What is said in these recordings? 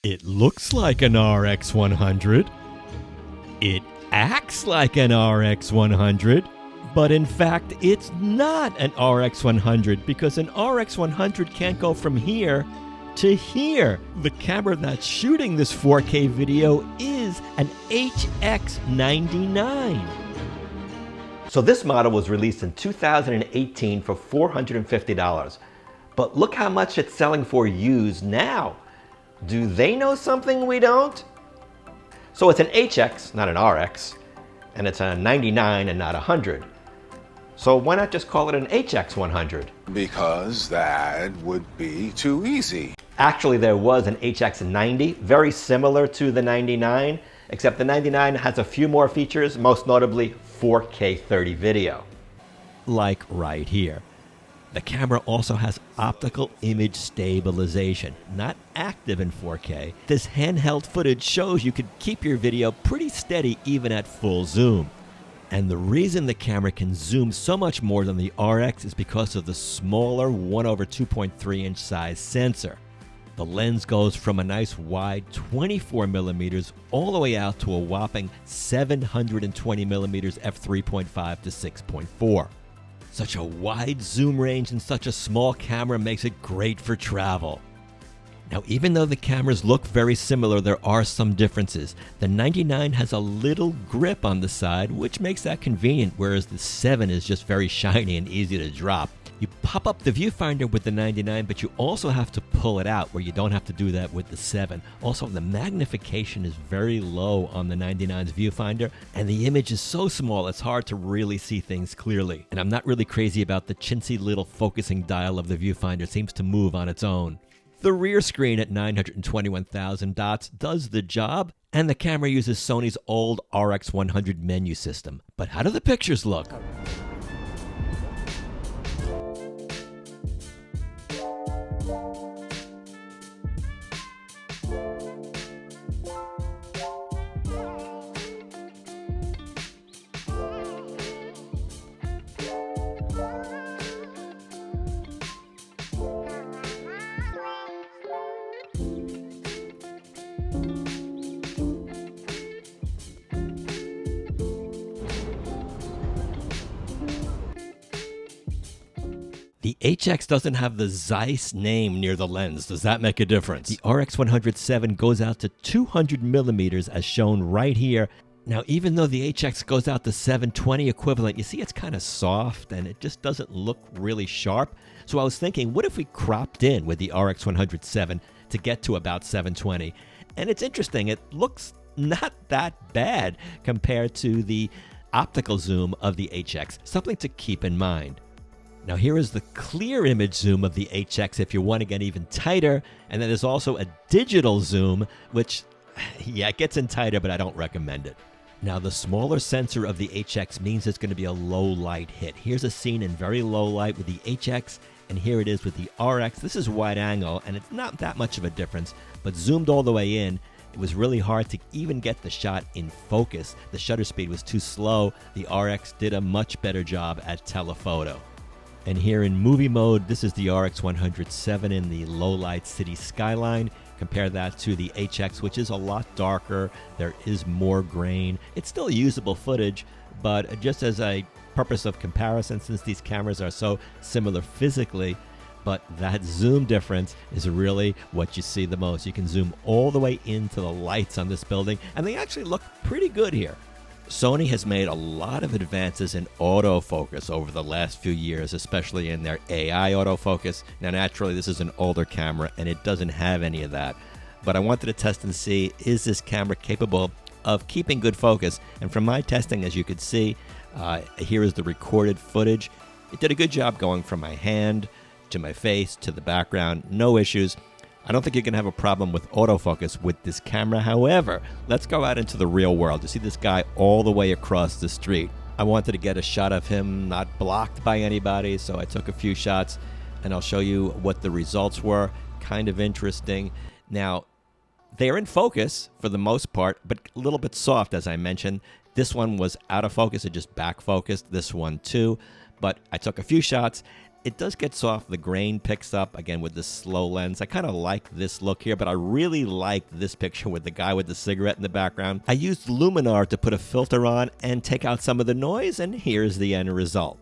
It looks like an RX100. It acts like an RX100. But in fact, it's not an RX100 because an RX100 can't go from here to here. The camera that's shooting this 4K video is an HX99. So this model was released in 2018 for $450. But look how much it's selling for used now. Do they know something we don't? So it's an HX, not an RX, and it's a 99 and not a 100. So why not just call it an HX100? Because that would be too easy. Actually, there was an HX90, very similar to the 99, except the 99 has a few more features, most notably 4K 30 video. Like right here. The camera also has optical image stabilization, not active in 4K. This handheld footage shows you could keep your video pretty steady even at full zoom. And the reason the camera can zoom so much more than the RX is because of the smaller 1/2.3 inch size sensor. The lens goes from a nice wide 24 millimeters all the way out to a whopping 720 millimeters f3.5 to 6.4. Such a wide zoom range in such a small camera makes it great for travel. Now, even though the cameras look very similar, there are some differences. The 99 has a little grip on the side, which makes that convenient, whereas the 7 is just very shiny and easy to drop. You pop up the viewfinder with the 99, but you also have to pull it out, where you don't have to do that with the 7. Also, the magnification is very low on the 99's viewfinder, and the image is so small it's hard to really see things clearly. And I'm not really crazy about the chintzy little focusing dial of the viewfinder. It seems to move on its own. The rear screen at 921,000 dots does the job, and the camera uses Sony's old RX100 menu system. But how do the pictures look? The HX doesn't have the Zeiss name near the lens. Does that make a difference? The RX100 VII goes out to 200 millimeters as shown right here. Now, even though the HX goes out to 720 equivalent, you see it's kind of soft and it just doesn't look really sharp. So I was thinking, what if we cropped in with the RX100 VII to get to about 720? And it's interesting, it looks not that bad compared to the optical zoom of the HX. Something to keep in mind. Now here is the clear image zoom of the HX if you want to get even tighter, and then there's also a digital zoom, which, yeah, it gets in tighter, but I don't recommend it. Now the smaller sensor of the HX means it's going to be a low light hit. Here's a scene in very low light with the HX, and here it is with the RX. This is wide angle, and it's not that much of a difference, but zoomed all the way in, it was really hard to even get the shot in focus. The shutter speed was too slow. The RX did a much better job at telephoto. And here in movie mode, this is the RX100 VII in the low light city skyline. Compare that to the HX, which is a lot darker. There is more grain. It's still usable footage, but just as a purpose of comparison, since these cameras are so similar physically, but that zoom difference is really what you see the most. You can zoom all the way into the lights on this building, and they actually look pretty good here. Sony has made a lot of advances in autofocus over the last few years, especially in their AI autofocus. Now, naturally, this is an older camera, and it doesn't have any of that. But I wanted to test and see, is this camera capable of keeping good focus? And from my testing, as you could see, here is the recorded footage. It did a good job going from my hand to my face to the background. No issues. I don't think you can have a problem with autofocus with this camera. However, let's go out into the real world. You see this guy all the way across the street. I wanted to get a shot of him not blocked by anybody, so I took a few shots, and I'll show you what the results were. Kind of interesting. Now, they're in focus for the most part, but a little bit soft, as I mentioned. This one was out of focus. It just back focused. This one too. But I took a few shots, It does get soft. The grain picks up, again, with this slow lens. I kind of like this look here, but I really like this picture with the guy with the cigarette in the background. I used Luminar to put a filter on and take out some of the noise, and here's the end result.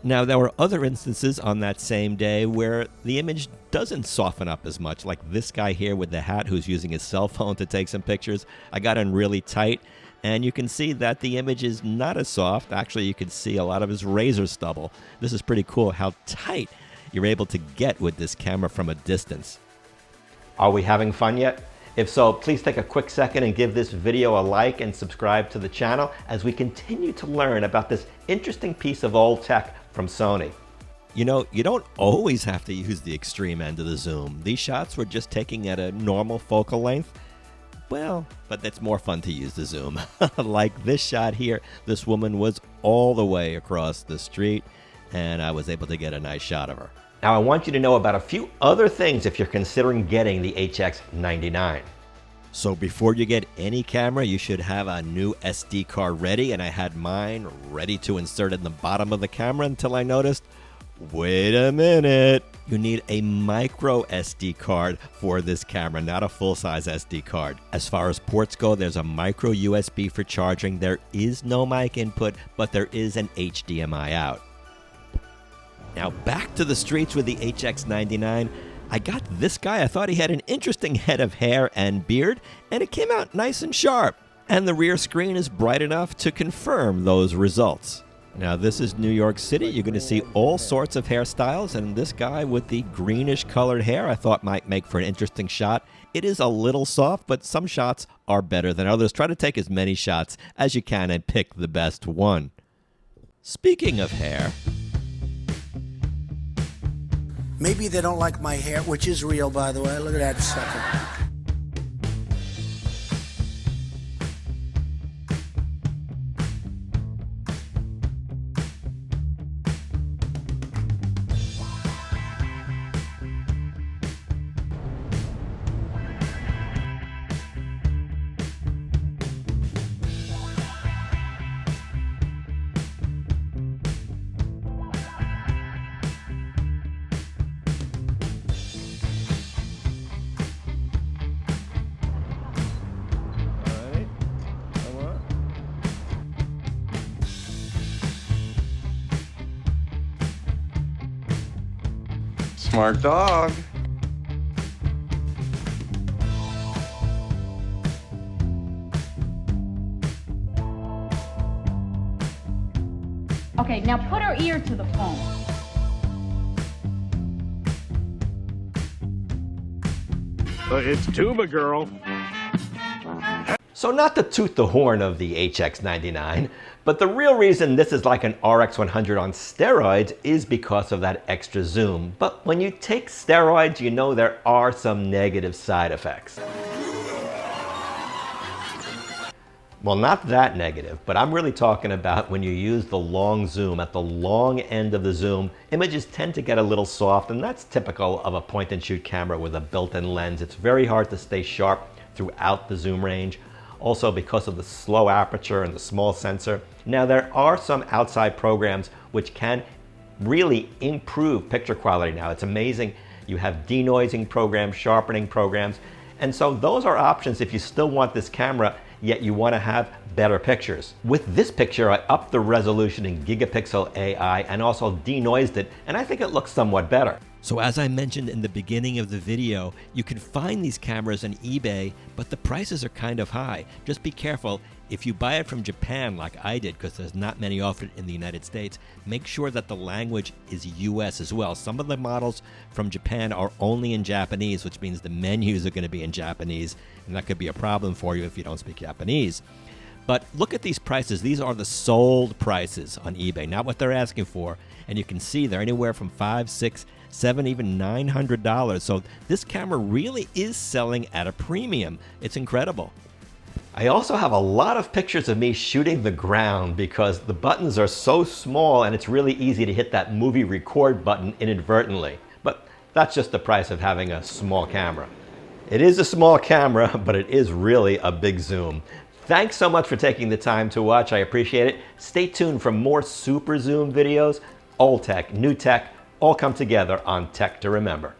Now, there were other instances on that same day where the image doesn't soften up as much, like this guy here with the hat who's using his cell phone to take some pictures. I got in really tight, and you can see that the image is not as soft. Actually, you can see a lot of his razor stubble. This is pretty cool how tight you're able to get with this camera from a distance. Are we having fun yet? If so, please take a quick second and give this video a like and subscribe to the channel as we continue to learn about this interesting piece of old tech from Sony. You know, you don't always have to use the extreme end of the zoom. These shots were just taking at a normal focal length. Well, but it's more fun to use the zoom. Like this shot here, this woman was all the way across the street, and I was able to get a nice shot of her. Now I want you to know about a few other things if you're considering getting the HX99. So before you get any camera, you should have a new SD card ready, and I had mine ready to insert in the bottom of the camera until I noticed, wait a minute, you need a micro SD card for this camera, not a full-size SD card. As far as ports go, there's a micro USB for charging. There is no mic input, but there is an HDMI out. Now back to the streets with the HX99. I got this guy. I thought he had an interesting head of hair and beard, and it came out nice and sharp. And the rear screen is bright enough to confirm those results. Now this is New York City. You're going to see all sorts of hairstyles, and this guy with the greenish colored hair I thought might make for an interesting shot. It is a little soft, but some shots are better than others. Try to take as many shots as you can and pick the best one. Speaking of hair, maybe they don't like my hair, which is real, by the way. Look at that sucker. Smart dog. Okay, now put her ear to the phone. Look, it's Tuba Girl. so not to toot the horn of the HX99, but the real reason this is like an RX100 on steroids is because of that extra zoom. But when you take steroids, you know there are some negative side effects. Well, not that negative, but I'm really talking about when you use the long zoom. At the long end of the zoom, images tend to get a little soft, and that's typical of a point-and-shoot camera with a built-in lens. It's very hard to stay sharp throughout the zoom range. Also, because of the slow aperture and the small sensor. Now, there are some outside programs which can really improve picture quality now. It's amazing. You have denoising programs, sharpening programs, and so those are options if you still want this camera, yet you want to have better pictures. With this picture, I upped the resolution in gigapixel AI and also denoised it, and I think it looks somewhat better. So as I mentioned in the beginning of the video, you can find these cameras on eBay, but the prices are kind of high. Just be careful. If you buy it from Japan like I did, because there's not many offered in the United States, make sure that the language is US as well. Some of the models from Japan are only in Japanese, which means the menus are going to be in Japanese, and that could be a problem for you if you don't speak Japanese. But look at these prices. These are the sold prices on eBay, not what they're asking for. And you can see they're anywhere from $500, $600, $700, even $900. So this camera really is selling at a premium. It's incredible. I also have a lot of pictures of me shooting the ground because the buttons are so small and it's really easy to hit that movie record button inadvertently. But that's just the price of having a small camera. It is a small camera, but it is really a big zoom. Thanks so much for taking the time to watch. I appreciate it. Stay tuned for more super zoom videos. old tech, new tech, all come together on Tech to Remember.